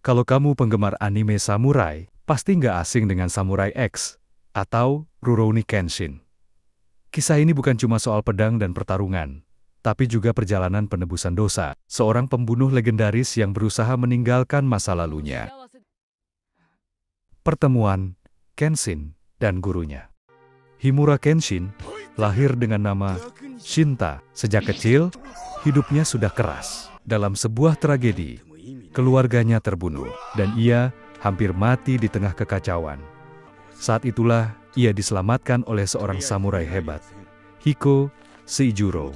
Kalau kamu penggemar anime samurai, pasti nggak asing dengan Samurai X atau Rurouni Kenshin. Kisah ini bukan cuma soal pedang dan pertarungan, tapi juga perjalanan penebusan dosa, seorang pembunuh legendaris yang berusaha meninggalkan masa lalunya. Pertemuan Kenshin dan gurunya. Himura Kenshin lahir dengan nama Shinta. Sejak kecil, hidupnya sudah keras. Dalam sebuah tragedi, keluarganya terbunuh, dan ia hampir mati di tengah kekacauan. Saat itulah ia diselamatkan oleh seorang samurai hebat, Hiko Seijuro.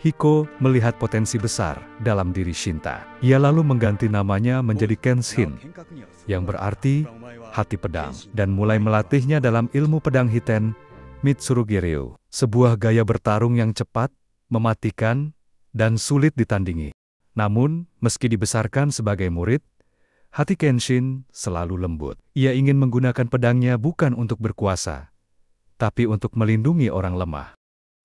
Hiko melihat potensi besar dalam diri Shinta. Ia lalu mengganti namanya menjadi Kenshin, yang berarti hati pedang, dan mulai melatihnya dalam ilmu pedang Hiten Mitsurugiryu, sebuah gaya bertarung yang cepat, mematikan, dan sulit ditandingi. Namun, meski dibesarkan sebagai murid, hati Kenshin selalu lembut. Ia ingin menggunakan pedangnya bukan untuk berkuasa, tapi untuk melindungi orang lemah.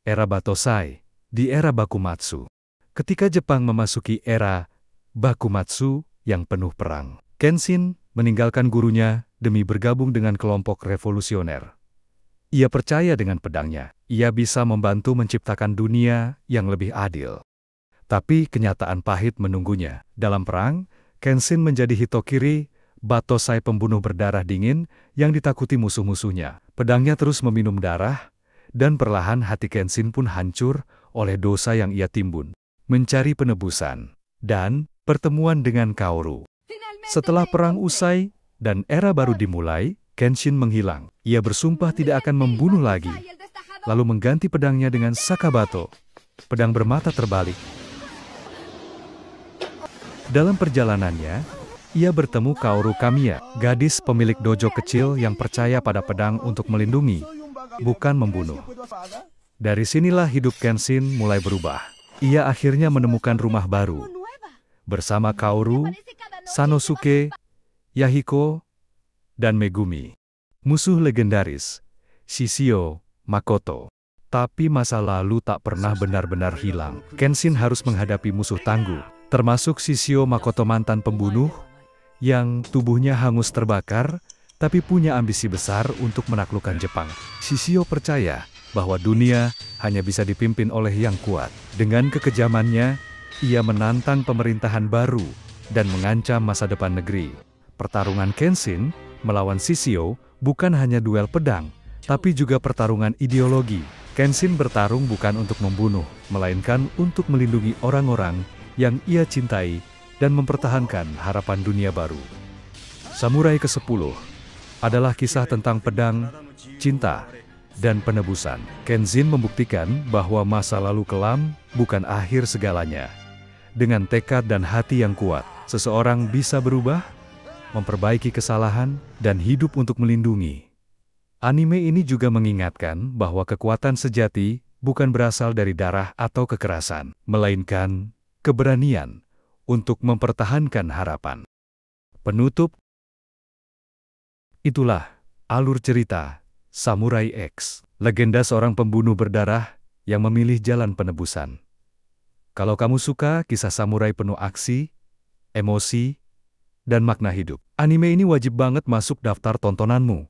Era Batosai, di era Bakumatsu. Ketika Jepang memasuki era Bakumatsu yang penuh perang, Kenshin meninggalkan gurunya demi bergabung dengan kelompok revolusioner. Ia percaya dengan pedangnya, ia bisa membantu menciptakan dunia yang lebih adil. Tapi kenyataan pahit menunggunya. Dalam perang, Kenshin menjadi Hitokiri, Batosai pembunuh berdarah dingin yang ditakuti musuh-musuhnya. Pedangnya terus meminum darah, dan perlahan hati Kenshin pun hancur oleh dosa yang ia timbun. Mencari penebusan, dan pertemuan dengan Kaoru. Setelah perang usai, dan era baru dimulai, Kenshin menghilang. Ia bersumpah tidak akan membunuh lagi, lalu mengganti pedangnya dengan Sakabato, pedang bermata terbalik. Dalam perjalanannya, ia bertemu Kaoru Kamiya, gadis pemilik dojo kecil yang percaya pada pedang untuk melindungi, bukan membunuh. Dari sinilah hidup Kenshin mulai berubah. Ia akhirnya menemukan rumah baru, bersama Kaoru, Sanosuke, Yahiko, dan Megumi. Musuh legendaris, Shishio Makoto. Tapi masa lalu tak pernah benar-benar hilang. Kenshin harus menghadapi musuh tangguh, termasuk Shishio Makoto, mantan pembunuh, yang tubuhnya hangus terbakar, tapi punya ambisi besar untuk menaklukkan Jepang. Shishio percaya bahwa dunia hanya bisa dipimpin oleh yang kuat. Dengan kekejamannya, ia menantang pemerintahan baru dan mengancam masa depan negeri. Pertarungan Kenshin melawan Shishio bukan hanya duel pedang, tapi juga pertarungan ideologi. Kenshin bertarung bukan untuk membunuh, melainkan untuk melindungi orang-orang yang ia cintai dan mempertahankan harapan dunia baru. Samurai ke-10 adalah kisah tentang pedang, cinta, dan penebusan. Kenshin membuktikan bahwa masa lalu kelam bukan akhir segalanya. Dengan tekad dan hati yang kuat, seseorang bisa berubah, memperbaiki kesalahan, dan hidup untuk melindungi. Anime ini juga mengingatkan bahwa kekuatan sejati bukan berasal dari darah atau kekerasan, melainkan keberanian untuk mempertahankan harapan. Penutup. Itulah alur cerita Samurai X, legenda seorang pembunuh berdarah yang memilih jalan penebusan. Kalau kamu suka kisah samurai penuh aksi, emosi, dan makna hidup, anime ini wajib banget masuk daftar tontonanmu.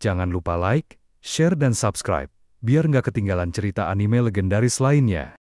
Jangan lupa like, share, dan subscribe, biar nggak ketinggalan cerita anime legendaris lainnya.